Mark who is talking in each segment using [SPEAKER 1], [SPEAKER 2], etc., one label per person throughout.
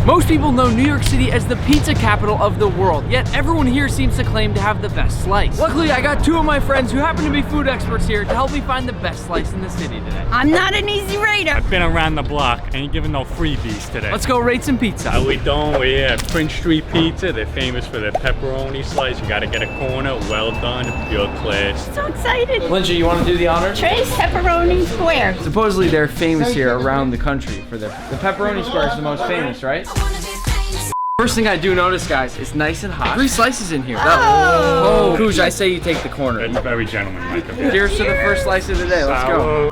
[SPEAKER 1] Most people know New York City as the pizza capital of the world, yet everyone here seems to claim to have the best slice. Luckily, I got two of my friends who happen to be food experts here to help me find the best slice in the city today.
[SPEAKER 2] I'm not an easy rater.
[SPEAKER 3] I've been around the block. Ain't giving no freebies today.
[SPEAKER 1] Let's go rate some pizza.
[SPEAKER 3] How we doing? We're here at Prince Street Pizza. They're famous for their pepperoni slice. You gotta get a corner. Well done. Pure class.
[SPEAKER 2] So excited.
[SPEAKER 1] Lindsay, you want to do the honors?
[SPEAKER 2] Trace pepperoni square.
[SPEAKER 1] Supposedly they're famous here around the country for the pepperoni square is the most famous, right? First thing I do notice, guys, it's nice and hot. 3 slices in here. Oh, Koosh, I say you take the corner.
[SPEAKER 3] It's very gentlemanlike of you.
[SPEAKER 1] Cheers to the first slice of the day. Let's go.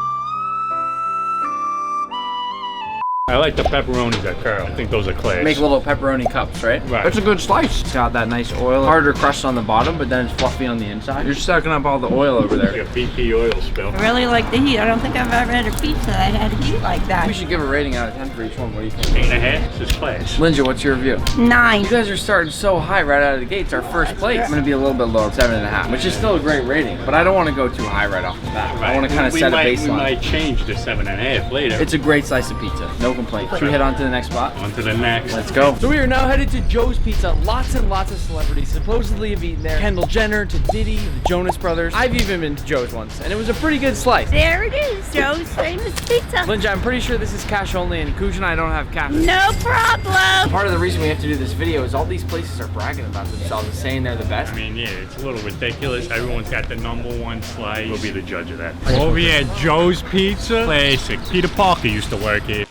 [SPEAKER 3] I like the pepperonis that curl. I think those are class.
[SPEAKER 1] Make little pepperoni cups, right?
[SPEAKER 3] Right.
[SPEAKER 1] That's a good slice. It's got that nice oil, harder crust on the bottom, but then it's fluffy on the inside. You're sucking up all the oil over there.
[SPEAKER 3] Like a BP oil spill.
[SPEAKER 2] I really like the heat. I don't think I've ever had a pizza that had heat like that.
[SPEAKER 1] We should give a rating out of 10 for each one. What do you think?
[SPEAKER 3] 8.5. This is class.
[SPEAKER 1] Lindsay, what's your review?
[SPEAKER 2] 9.
[SPEAKER 1] You guys are starting so high right out of the gates. Our first place. I'm gonna be a little bit lower, 7.5, which is still a great rating, but I don't want to go too high right off the bat. I want to kind of set a baseline.
[SPEAKER 3] We might change to 7.5 later.
[SPEAKER 1] It's a great slice of pizza. No complaints. Should we head on to the next spot?
[SPEAKER 3] On to the next.
[SPEAKER 1] Let's go. So we are now headed to Joe's Pizza. Lots and lots of celebrities supposedly have eaten there. Kendall Jenner to Diddy, the Jonas Brothers. I've even been to Joe's once, and it was a pretty good slice.
[SPEAKER 2] There it is, Joe's famous pizza.
[SPEAKER 1] Lindsay, I'm pretty sure this is cash only, and Koosh and I don't have cash.
[SPEAKER 2] No problem.
[SPEAKER 1] Part of the reason we have to do this video is all these places are bragging about themselves and saying they're the best.
[SPEAKER 3] I mean, yeah, it's a little ridiculous. Everyone's got the #1 slice. We'll be the judge of that. Over here at Joe's Pizza. Classic. Peter Parker used to work here.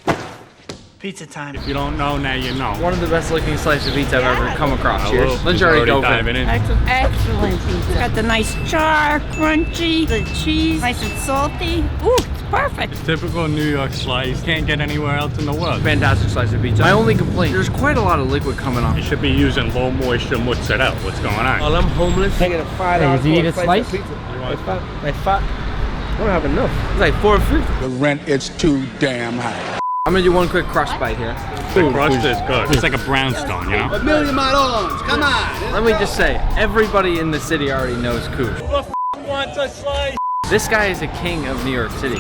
[SPEAKER 4] Pizza time.
[SPEAKER 3] If you don't know, now you know.
[SPEAKER 1] One of the best looking slices of pizza I've ever come across. Cheers. Lindsay already dove in.
[SPEAKER 2] Excellent pizza. Got the nice char, crunchy, the cheese, nice and salty. Ooh, it's perfect.
[SPEAKER 3] Typical New York slice. Can't get anywhere else in the world.
[SPEAKER 1] Fantastic slice of pizza. My only complaint, there's quite a lot of liquid coming off.
[SPEAKER 3] You should be using low moisture mozzarella. What's going on?
[SPEAKER 5] Well, I'm homeless. I get a $5
[SPEAKER 1] Did you eat a slice?
[SPEAKER 5] Like five. I don't have enough. It's like $4.50.
[SPEAKER 6] The rent is too damn high.
[SPEAKER 1] I'm gonna do one quick crust bite here.
[SPEAKER 3] The crust is good. It's like a brownstone, you know?
[SPEAKER 6] $1 million, come on.
[SPEAKER 1] Let me just say, everybody in the city already knows Koosh.
[SPEAKER 3] Who the wants a slice?
[SPEAKER 1] This guy is a king of New York City.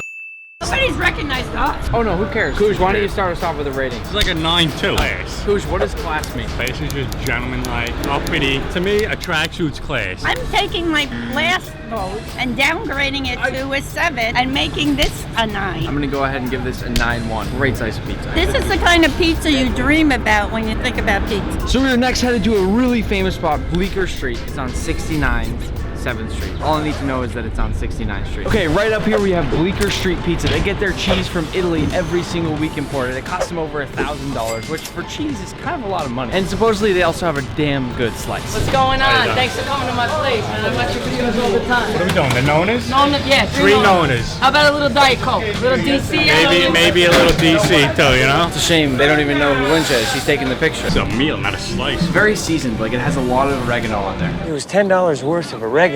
[SPEAKER 2] Nobody's recognized us.
[SPEAKER 1] Oh no, who cares? Koosh, why don't you start us off with a rating?
[SPEAKER 3] It's like a 9.2. Class.
[SPEAKER 1] Koosh, what does class mean?
[SPEAKER 3] Class is just gentlemanlike, uppity. To me, a tracksuit's class.
[SPEAKER 2] I'm taking my last vote and downgrading it to a 7 and making this a 9.
[SPEAKER 1] I'm gonna go ahead and give this a 9.1. Great slice of pizza.
[SPEAKER 2] This is the kind of pizza you dream about when you think about pizza.
[SPEAKER 1] So we're next headed to a really famous spot, Bleecker Street. It's on 7th Street. All I need to know is that it's on 69th Street. Okay, right up here we have Bleecker Street Pizza. They get their cheese from Italy every single week imported. It costs them over $1,000, which for cheese is kind of a lot of money. And supposedly they also have a damn good slice.
[SPEAKER 7] What's going on? Thanks for coming to my place, man. I watch your videos all the time.
[SPEAKER 3] What are we doing? The Nonas?
[SPEAKER 7] Yeah,
[SPEAKER 3] 3 Nonas.
[SPEAKER 7] How about a little Diet Coke? A little DC?
[SPEAKER 3] Maybe a little DC too, you know?
[SPEAKER 1] It's a shame they don't even know who Lindsay is. She's taking the picture.
[SPEAKER 3] It's a meal, not a slice.
[SPEAKER 1] Very seasoned, like it has a lot of oregano on there.
[SPEAKER 4] It was $10 worth of oregano.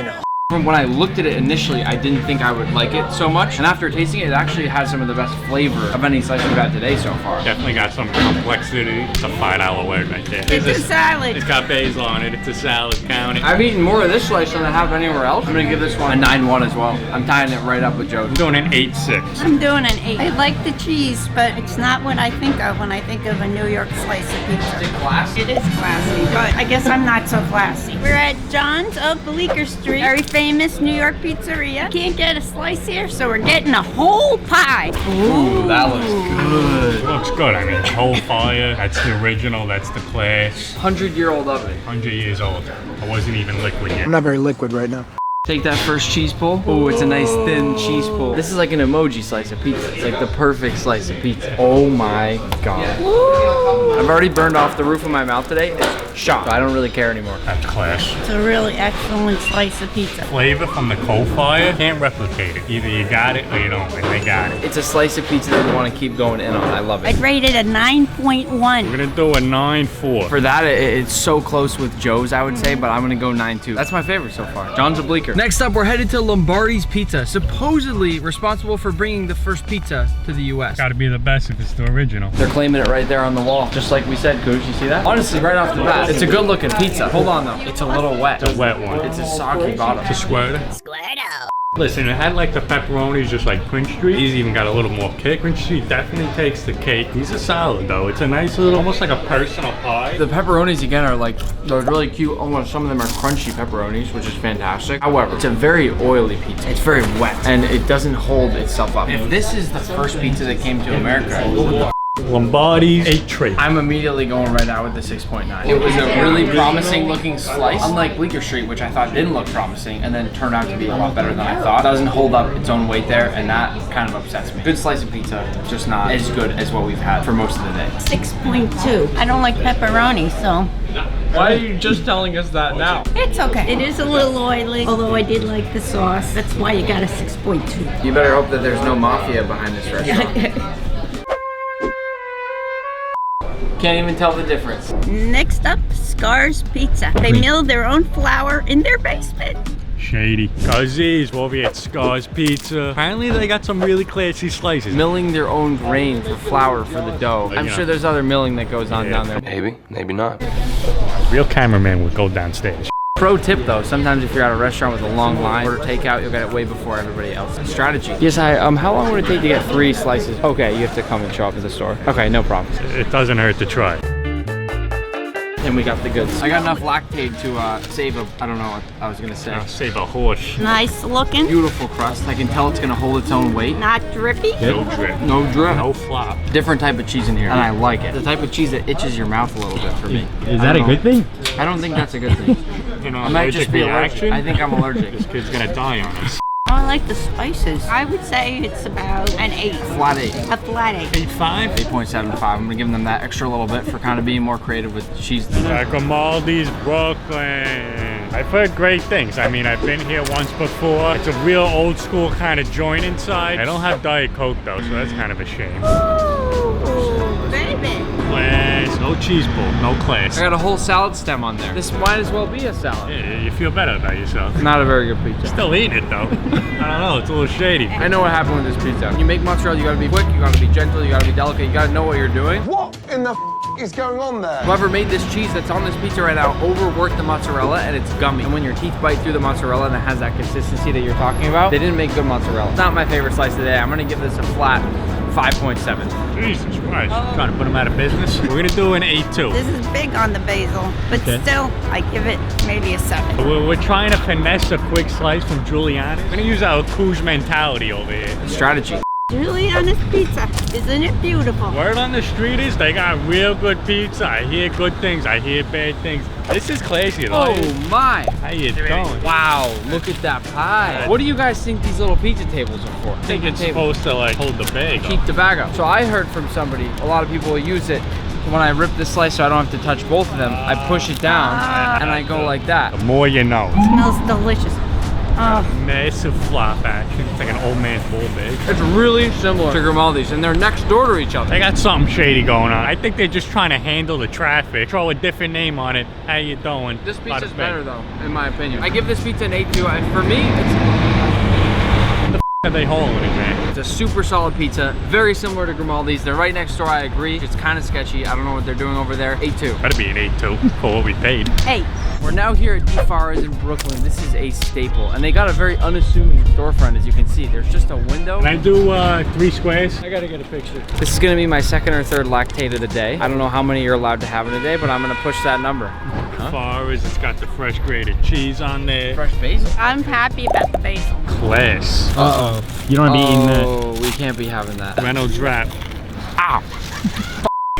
[SPEAKER 1] From when I looked at it initially, I didn't think I would like it so much. And after tasting it, it actually has some of the best flavor of any slice we've had today so far.
[SPEAKER 3] Definitely got some complexity. It's a $5 word right there.
[SPEAKER 2] It's a salad.
[SPEAKER 3] It's got basil on it. It's a salad. Count it.
[SPEAKER 1] I've eaten more of this slice than I have anywhere else. I'm gonna give this one a 9.1 as well. I'm tying it right up with Joe's.
[SPEAKER 3] I'm doing an 8.6.
[SPEAKER 2] I'm doing an 8. I like the cheese, but it's not what I think of when I think of a New York slice of pizza.
[SPEAKER 1] Is it classy?
[SPEAKER 2] It is classy, but I guess I'm not so classy. We're at John's of Bleecker Street, very famous New York pizzeria. Can't get a slice here, so we're getting a whole pie.
[SPEAKER 1] Ooh, that looks good.
[SPEAKER 3] It looks good. I mean, whole fire. That's the original. That's the class.
[SPEAKER 1] 100-year-old oven.
[SPEAKER 3] 100 years old. I wasn't even liquid yet.
[SPEAKER 5] I'm not very liquid right now.
[SPEAKER 1] Take that first cheese pull. Oh, it's a nice thin cheese pull. This is like an emoji slice of pizza. It's like the perfect slice of pizza. Oh my god. I've already burned off the roof of my mouth today. It's shocked. I don't really care anymore.
[SPEAKER 3] That's class.
[SPEAKER 2] It's a really excellent slice of pizza.
[SPEAKER 3] Flavor from the coal fire, can't replicate it. Either you got it or you don't, and they got it.
[SPEAKER 1] It's a slice of pizza that you want to keep going in on. I love
[SPEAKER 2] I'd
[SPEAKER 1] it.
[SPEAKER 2] rate it a 9.1.
[SPEAKER 3] We're gonna do a 9.4.
[SPEAKER 1] For that, it's so close with Joe's, I would say, but I'm gonna go 9.2. That's my favorite so far. John's a Bleecker. Next up, we're headed to Lombardis Pizza, supposedly responsible for bringing the first pizza to the US.
[SPEAKER 3] Gotta be the best if it's the original.
[SPEAKER 1] They're claiming it right there on the wall, just like we said, Koosh. You see that? Honestly, right off the bat, it's a good looking pizza. Hold on though, it's a little wet.
[SPEAKER 3] It's a wet one.
[SPEAKER 1] It's a soggy bottom.
[SPEAKER 3] It's a squirter. Listen, it had like the pepperonis just like Prince Street. These even got a little more kick. Prince Street definitely takes the cake. These are solid though. It's a nice little, almost like a personal pie.
[SPEAKER 1] The pepperonis again are like, they're really cute. Almost some of them are crunchy pepperonis, which is fantastic. However, it's a very oily pizza. It's very wet and it doesn't hold itself up. If this is the first pizza that came to America,
[SPEAKER 3] Lombardis 8 tray.
[SPEAKER 1] I'm immediately going right out with the 6.9. It was a really promising looking slice, unlike Bleecker Street, which I thought didn't look promising and then turned out to be a lot better than I thought. It doesn't hold up its own weight there, and that kind of upsets me. Good slice of pizza, just not as good as what we've had for most of the day.
[SPEAKER 2] 6.2. I don't like pepperoni, so
[SPEAKER 5] Why are you just telling us that now?
[SPEAKER 2] it's okay. It is a little oily, although I did like the sauce. That's why you got a 6.2.
[SPEAKER 1] You better hope that there's no mafia behind this restaurant. Can't even tell the difference.
[SPEAKER 2] Next up, Sparrow Pizza. They mill their own flour in their basement.
[SPEAKER 3] Shady. Cuzzies, over here at Sparrow Pizza. Apparently they got some really classy slices.
[SPEAKER 1] Milling their own grain for flour for the dough. I'm sure there's other milling that goes on down there.
[SPEAKER 8] Maybe, maybe not.
[SPEAKER 3] Real cameraman would go downstairs.
[SPEAKER 1] Pro tip though, sometimes if you're at a restaurant with a long line, order takeout, you'll get it way before everybody else. Strategy. Yes, hi, how long would it take to get 3 slices? Okay, you have to come and show up at the store. Okay, no problem.
[SPEAKER 3] It doesn't hurt to try.
[SPEAKER 1] And we got the goods. I got enough lactate to save a, I don't know what I was gonna say.
[SPEAKER 3] I'll save a horse.
[SPEAKER 2] Nice looking,
[SPEAKER 1] Beautiful crust. I can tell it's gonna hold its own weight.
[SPEAKER 2] not drippy.
[SPEAKER 3] No drip.
[SPEAKER 1] No drip.
[SPEAKER 3] No flop.
[SPEAKER 1] Different type of cheese in here, and I like it. The type of cheese that itches your mouth a little bit for me.
[SPEAKER 3] Is that a good thing?
[SPEAKER 1] I don't think that's a good thing.
[SPEAKER 3] You know,
[SPEAKER 1] I might just be allergic.
[SPEAKER 3] reaction?
[SPEAKER 1] I think I'm allergic.
[SPEAKER 3] This kid's gonna die on us.
[SPEAKER 2] I like the spices. I would say it's about an 8.
[SPEAKER 1] Flat 8.
[SPEAKER 2] A flat 8.
[SPEAKER 3] 8.5?
[SPEAKER 1] 8.75. I'm gonna give them that extra little bit for kind of being more creative with the cheese.
[SPEAKER 3] Grimaldi's Brooklyn. I've heard great things. I mean, I've been here once before. It's a real old school kind of joint inside. I don't have Diet Coke though, so that's kind of a shame.
[SPEAKER 2] Ooh, baby.
[SPEAKER 3] Class, no cheese bowl, no class.
[SPEAKER 1] I got a whole salad stem on there. This might as well be a salad.
[SPEAKER 3] Yeah, you feel better about yourself.
[SPEAKER 1] Not a very good pizza.
[SPEAKER 3] Still eating it though. I don't know, it's a little shady.
[SPEAKER 1] I know what happened with this pizza. You make mozzarella, you gotta be quick, you gotta be gentle, you gotta be delicate, you gotta know what you're doing.
[SPEAKER 6] What in the is going on there?
[SPEAKER 1] Whoever made this cheese that's on this pizza right now overworked the mozzarella and it's gummy. And when your teeth bite through the mozzarella and it has that consistency that you're talking about, they didn't make good mozzarella. It's not my favorite slice of the day. I'm gonna give this a flat 5.7.
[SPEAKER 3] Jesus Christ. Trying to put them out of business. We're gonna do an 8.2.
[SPEAKER 2] This is big on the basil, but still, I give it maybe a 7.
[SPEAKER 3] We're trying to finesse a quick slice from Juliana. We're gonna use our Couge mentality over here.
[SPEAKER 1] Strategy.
[SPEAKER 2] Juliana's Pizza, isn't it beautiful?
[SPEAKER 3] Word on the street is they got real good pizza. I hear good things, I hear bad things. This is classy though.
[SPEAKER 1] Oh my.
[SPEAKER 3] How you doing?
[SPEAKER 1] Wow, look at that pie. What do you guys think these little pizza tables are for?
[SPEAKER 3] I think it's supposed to like hold the bag.
[SPEAKER 1] Keep the bag up. So I heard from somebody, a lot of people will use it when I rip this slice so I don't have to touch both of them. I push it down and I go like that.
[SPEAKER 3] The more you know.
[SPEAKER 2] Smells delicious. Oh.
[SPEAKER 3] Massive flop action. It's like an old man's bull bag.
[SPEAKER 1] It's really similar to Grimaldi's and they're next door to each other.
[SPEAKER 3] They got something shady going on. I think they're just trying to handle the traffic. Throw a different name on it. How you doing?
[SPEAKER 1] This pizza's better though, in my opinion. I give this pizza an 8.2. For me,
[SPEAKER 3] Are they holding it, man?
[SPEAKER 1] it's a super solid pizza. Very similar to Grimaldi's. They're right next door, I agree. It's kind of sketchy. I don't know what they're doing over there. 8.2.
[SPEAKER 3] Better be an 8.2 for what we paid.
[SPEAKER 2] Hey.
[SPEAKER 1] We're now here at Defares in Brooklyn. This is a staple. And they got a very unassuming storefront, as you can see. There's just a window.
[SPEAKER 3] Can I do 3 squares?
[SPEAKER 5] I gotta get a picture.
[SPEAKER 1] This is gonna be my second or third lactate of the day. I don't know how many you're allowed to have in a day, but I'm gonna push that number.
[SPEAKER 3] As far as it's got the fresh grated cheese on there.
[SPEAKER 1] Fresh basil.
[SPEAKER 2] I'm happy about the basil.
[SPEAKER 3] Class.
[SPEAKER 5] Uh-oh. You don't wanna be eating that.
[SPEAKER 1] Oh, we can't be having that.
[SPEAKER 3] Reynolds wrap. Ow.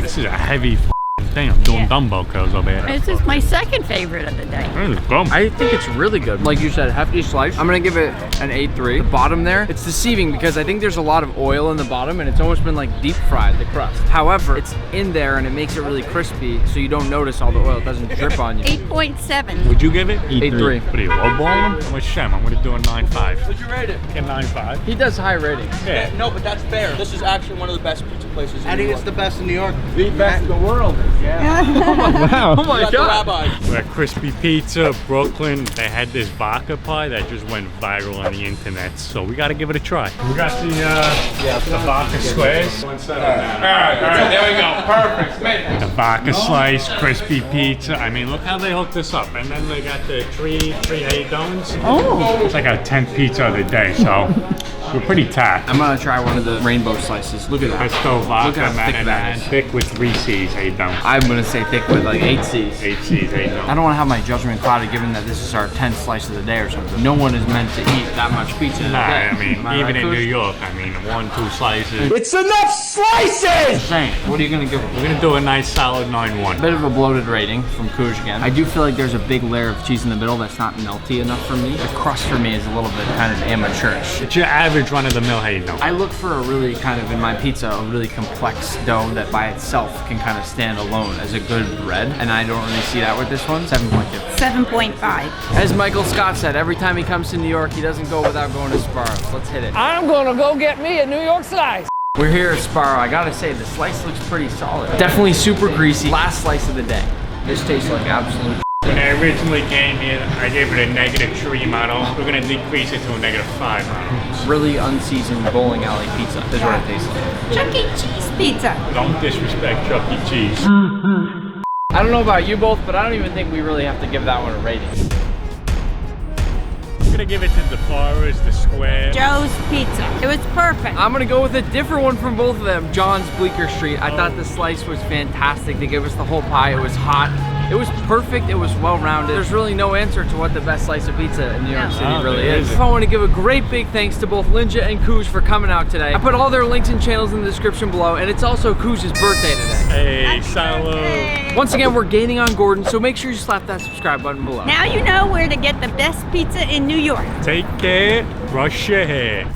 [SPEAKER 3] This is a heavy thing. I'm doing dumbbell curls over here.
[SPEAKER 2] This is my second favorite of the day.
[SPEAKER 1] I think it's really good. Like you said, hefty slice. I'm gonna give it an 8.3. The bottom there, it's deceiving because I think there's a lot of oil in the bottom and it's almost been like deep fried, the crust. However, it's in there and it makes it really crispy so you don't notice all the oil. It doesn't drip on you.
[SPEAKER 2] 8.7.
[SPEAKER 3] Would you give it?
[SPEAKER 1] 8.3.
[SPEAKER 3] What are you, lowballing him? I'm with Shem. I'm gonna do a 9.5.
[SPEAKER 5] What'd you rate it?
[SPEAKER 3] Get 9.5.
[SPEAKER 1] He does high ratings.
[SPEAKER 3] Yeah.
[SPEAKER 5] No, but that's fair. This is actually one of the best pizza places in
[SPEAKER 6] I
[SPEAKER 5] New
[SPEAKER 6] think
[SPEAKER 5] York.
[SPEAKER 6] it's the best in New York.
[SPEAKER 5] The best in the world.
[SPEAKER 1] Wow. Oh my god.
[SPEAKER 3] We're at Crispy Pizza, Brooklyn. They had this vodka pie that just went viral on the internet, so we gotta give it a try. We got the vodka squares. One set of that. All right, there we go. Perfect. The vodka slice, crispy pizza. I mean, look how they hooked this up. And then they got the three donuts.
[SPEAKER 1] Oh.
[SPEAKER 3] It's like our 10th pizza of the day, so we're pretty tapped.
[SPEAKER 1] I'm gonna try one of the rainbow slices. Look at that.
[SPEAKER 3] Pesto vodka,
[SPEAKER 1] Look how thick that is.
[SPEAKER 3] thick with 3 C's, 8 donuts.
[SPEAKER 1] I'm gonna say thick with like 8 C's.
[SPEAKER 3] 8 C's, 8 donuts.
[SPEAKER 1] I don't want to have my judgment clouded given that this is our 10th slice of the day or something. No one is meant to eat that much pizza in a
[SPEAKER 3] Nah,
[SPEAKER 1] day.
[SPEAKER 3] I mean,
[SPEAKER 1] Am I
[SPEAKER 3] even
[SPEAKER 1] right,
[SPEAKER 3] in
[SPEAKER 1] Coach?
[SPEAKER 3] New York, I mean, 1, 2 slices.
[SPEAKER 4] It's enough slices!
[SPEAKER 1] Insane. What are you gonna give?
[SPEAKER 3] We're gonna do a nice solid 9-1.
[SPEAKER 1] Bit of a bloated rating from Cooj again. I do feel like there's a big layer of cheese in the middle that's not melty enough for me. The crust for me is a little bit kind of amateurish.
[SPEAKER 3] It's your average run-of-the-mill hay dough.
[SPEAKER 1] I look for a really kind of, in my pizza, a really complex dough that by itself can kind of stand alone as a good bread. And I don't really see that with this one. 7.2.
[SPEAKER 2] 7.5.
[SPEAKER 1] As Michael Scott said, every time he comes to New York, he doesn't go without going to Sparrow's. Let's hit it.
[SPEAKER 7] I'm gonna go get me a New York slice.
[SPEAKER 1] We're here at Sparrow. I gotta say, the slice looks pretty solid. Definitely super greasy. Last slice of the day. This tastes like absolute.
[SPEAKER 3] When I originally came here, I gave it a -3 model. We're gonna decrease it to a -5 model.
[SPEAKER 1] Really unseasoned bowling alley pizza is what it tastes like.
[SPEAKER 2] Chuck E. Cheese pizza.
[SPEAKER 3] Don't disrespect Chuck E. Cheese.
[SPEAKER 1] I don't know about you both, but I don't even think we really have to give that one a rating.
[SPEAKER 3] I'm gonna give it to Defares, the square.
[SPEAKER 2] Joe's Pizza. It was perfect.
[SPEAKER 1] I'm gonna go with a different one from both of them. John's Bleecker Street. I thought the slice was fantastic. They gave us the whole pie. It was hot. It was perfect. It was well-rounded. There's really no answer to what the best slice of pizza in New York City really
[SPEAKER 3] there
[SPEAKER 1] is.
[SPEAKER 3] isn't.
[SPEAKER 1] I want to give a great big thanks to both Linja and Cooj for coming out today. I put all their links and channels in the description below, and it's also Cooj's birthday today.
[SPEAKER 3] Hey, salud.
[SPEAKER 2] Hey.
[SPEAKER 1] Once again, we're gaining on Gordon, so make sure you slap that subscribe button below.
[SPEAKER 2] Now you know where to get the best pizza in New York.
[SPEAKER 3] Take care, brush your hair.